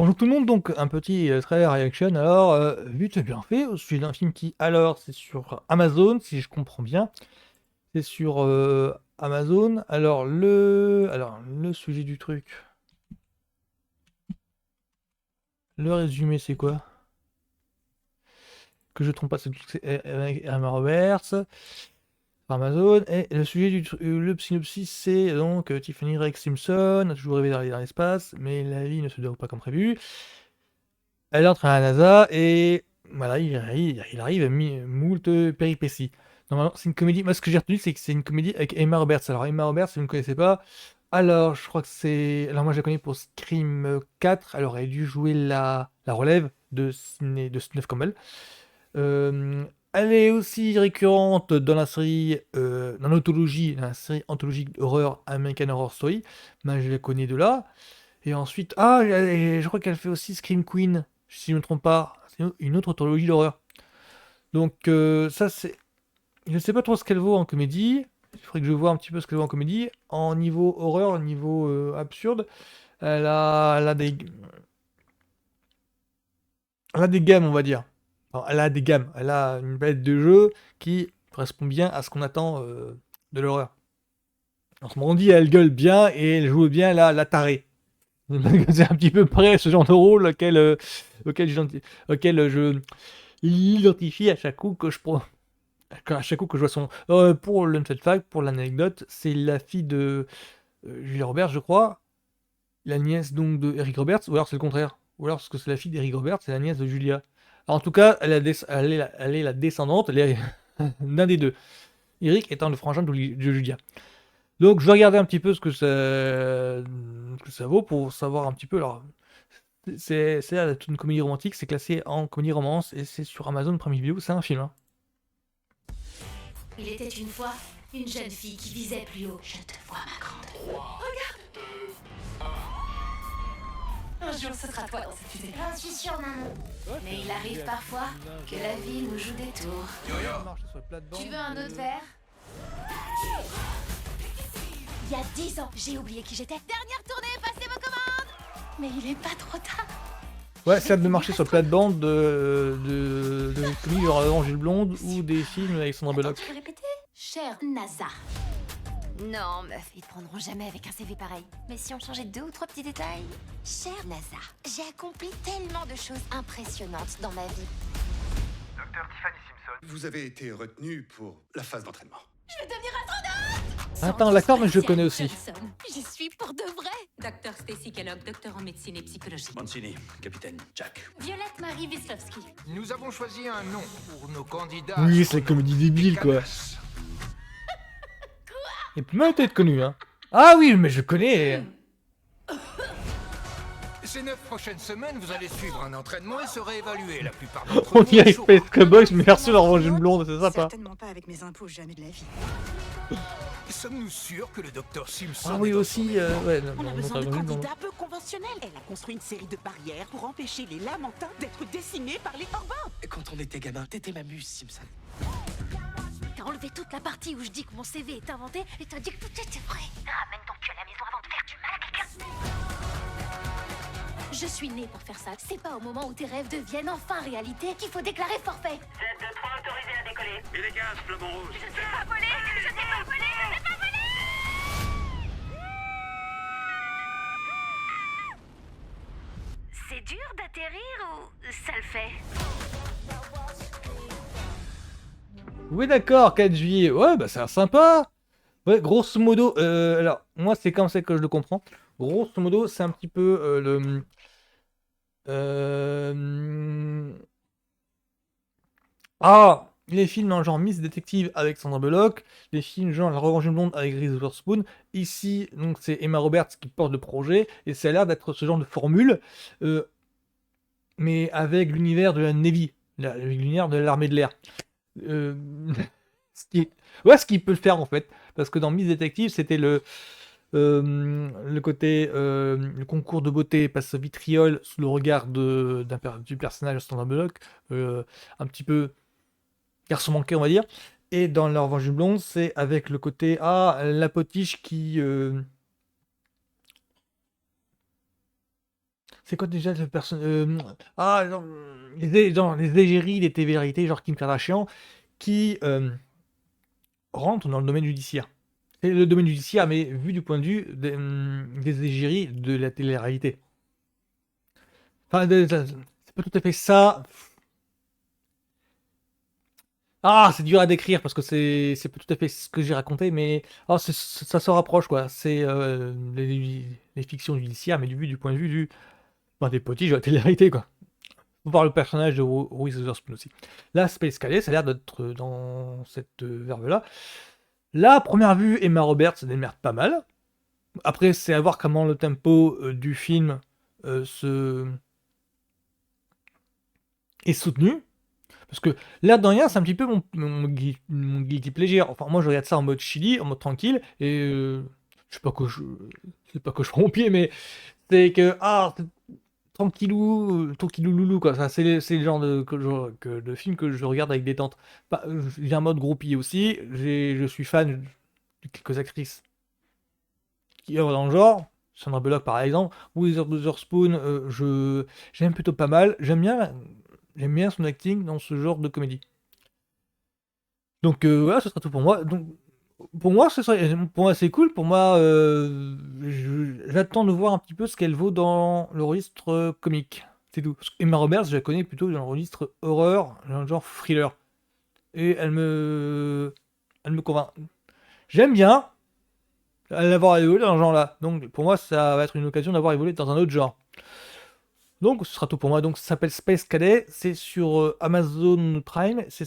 Bonjour tout le monde, donc un petit trailer reaction. Alors, vite et bien fait, au sujet d'un film qui, alors, c'est sur Amazon, si je comprends bien. C'est sur Amazon. Alors le sujet du truc, le résumé, c'est quoi? Que je trompe pas, c'est avec Emma Roberts, sur Amazon. Et le sujet le synopsis, c'est donc Tiffany Rex Simpson a toujours rêvé d'aller dans l'espace, mais la vie ne se déroule pas comme prévu. Elle entre à la NASA et voilà, il arrive à moult péripéties. Normalement, c'est une comédie. Moi, ce que j'ai retenu, c'est que c'est une comédie avec Emma Roberts. Alors, Emma Roberts, si vous ne connaissez pas, alors je crois que c'est. Alors, moi, je la connais pour Scream 4. Elle aurait dû jouer la relève de Neve Campbell. Elle est aussi récurrente dans la série, dans l'anthologie, la série anthologique horreur American Horror Story. Moi, je la connais de là. Et ensuite, je crois qu'elle fait aussi Scream Queen, si je ne me trompe pas. C'est une autre anthologie d'horreur. Donc ça, c'est... Je ne sais pas trop ce qu'elle vaut en comédie. Il faudrait que je vois un petit peu ce qu'elle vaut en comédie. En niveau horreur, en niveau absurde, elle a des gammes, on va dire. Alors, elle a des gammes. Elle a une palette de jeux qui correspond bien à ce qu'on attend de l'horreur. En ce moment, on dit elle gueule bien et elle joue bien la tarée. C'est un petit peu près ce genre de rôle auquel je l'identifie à chaque coup que à chaque coup que je vois son. Pour le fun fact, pour l'anecdote, c'est la fille de Julia Roberts, je crois, la nièce donc de Eric Roberts, ou alors c'est le contraire, ou alors parce que c'est la fille d'Eric Roberts, c'est la nièce de Julia. Alors, en tout cas, elle est la descendante, elle est d'un des deux. Eric étant le frangin de Julia. Donc je vais regarder un petit peu ce que ça vaut pour savoir un petit peu. Alors, c'est une comédie romantique, c'est classé en comédie romance et c'est sur Amazon Prime Video, c'est un film, hein. Il était une fois une jeune fille qui visait plus haut. Je te vois, ma grande. Un jour, ce sera toi dans cette fusée. J'en suis sûre, maman. Mais il arrive parfois que la vie nous joue des tours. Tu veux un autre verre? Il y a 10 ans, j'ai oublié qui j'étais. Dernière tournée, passez vos commandes. Mais il est pas trop tard. Ouais, c'est hâte de marcher sur le plate-bande de comédies d'Orange et le Blonde ou des films avec Sandra Attends, Bullock. tu peux répéter? Cher NASA. Non, meuf, ils te prendront jamais avec un CV pareil. Mais si on changeait 2 ou 3 petits détails? Cher NASA, j'ai accompli tellement de choses impressionnantes dans ma vie. Docteur Tiffany Simpson. Vous avez été retenu pour la phase d'entraînement. Je vais devenir astronaute! Attends, l'acteur, mais je le connais aussi. J'y suis pour de vrai! Docteur Stacy Kellogg, docteur en médecine et psychologie. Mancini, capitaine Jack. Violette Marie Wisłowski. Nous avons choisi un nom pour nos candidats. Oui, c'est comédie débile, quoi. Il peut même être connu, hein. Ah oui, mais je connais. Ces 9 prochaines semaines, vous allez suivre un entraînement et serez évalué. La plupart d'entre On vous dirait sauront Space Cowboys, mais comment merci l'Orange et le faire Blonde, c'est sympa. Certainement pas avec mes impôts, jamais de la vie. Sommes-nous sûrs que le docteur Simpson Ah oui, est dans aussi, son ouais, non, On a non, besoin de Orange et le Blonde. candidats peu conventionnels. Elle a construit une série de barrières pour empêcher les lamentins d'être décimés par les Orbans. Quand on était gamin, t'étais ma muse, Simpson. T'as enlevé toute la partie où je dis que mon CV est inventé et t'as dit que tout était vrai. Ramène ton cul à la maison avant de faire du mal à quelqu'un. Je suis née pour faire ça. C'est pas au moment où tes rêves deviennent enfin réalité qu'il faut déclarer forfait. Z23 autorisé à décoller. Et les gaz, flamant rouge. Je t'ai pas volé. Je t'ai pas volé. Je t'ai pas volé. C'est dur d'atterrir ou ça le fait? Oui, d'accord, 4 juillet. Ouais, bah c'est sympa. Ouais, grosso modo, alors, moi, c'est comme ça que je le comprends. Grosso modo, c'est un petit peu le. Les films dans le genre Miss Detective avec Sandra Bullock, les films genre La Revanche du Blonde avec Reese Witherspoon. Ici, donc, c'est Emma Roberts qui porte le projet, et ça a l'air d'être ce genre de formule, mais avec l'univers de la Navy, l'univers de l'armée de l'air. Euh, ce qui peut le faire en fait, parce que dans Miss Detective, c'était le côté le concours de beauté passe au vitriol sous le regard du personnage de Sandra Bullock, un petit peu garçon manqué, on va dire. Et dans La Revanche du Blonde, c'est avec le côté la potiche qui c'est quoi déjà le personnage ah non, les égéries, les tévérités, genre Kim Kardashian, qui rentrent dans le domaine judiciaire. C'est le domaine judiciaire, mais vu du point de vue des égéries de la télé-réalité. Enfin, c'est pas tout à fait ça. Ah, c'est dur à décrire parce que c'est pas tout à fait ce que j'ai raconté, mais ça se rapproche quoi. C'est les fictions judiciaires, mais du point de vue des potiches de la télé-réalité quoi. Faut voir le personnage de Reese Witherspoon aussi. Là, Space Cadet, ça a l'air d'être dans cette verve-là. Là, à première vue, Emma Roberts se démerde pas mal. Après, c'est à voir comment le tempo du film est soutenu. Parce que l'air de rien, c'est un petit peu mon guilty pleasure. Enfin, moi, je regarde ça en mode chili, en mode tranquille, et je sais pas que je prends mon pied, mais c'est que tranquillou, tranquillou loulou quoi. Ça, c'est le genre de film que je regarde avec détente. J'ai un mode groupie aussi. Je suis fan de quelques actrices qui œuvrent dans le genre. Sandra Bullock par exemple, Witherspoon, j'aime plutôt pas mal. J'aime bien son acting dans ce genre de comédie. Donc voilà, ce sera tout pour moi. Donc pour moi, c'est cool. Pour moi, j'attends de voir un petit peu ce qu'elle vaut dans le registre comique. C'est tout. Parce que Emma Roberts, je la connais plutôt dans le registre horreur, dans le genre thriller. Et elle me convainc. J'aime bien l'avoir évolué dans ce genre-là. Donc pour moi, ça va être une occasion d'avoir évolué dans un autre genre. Donc ce sera tout pour moi. Donc ça s'appelle Space Cadet, c'est sur Amazon Prime, ça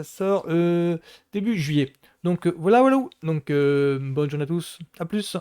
sort début juillet. Donc voilà. Donc bonne journée à tous, à plus.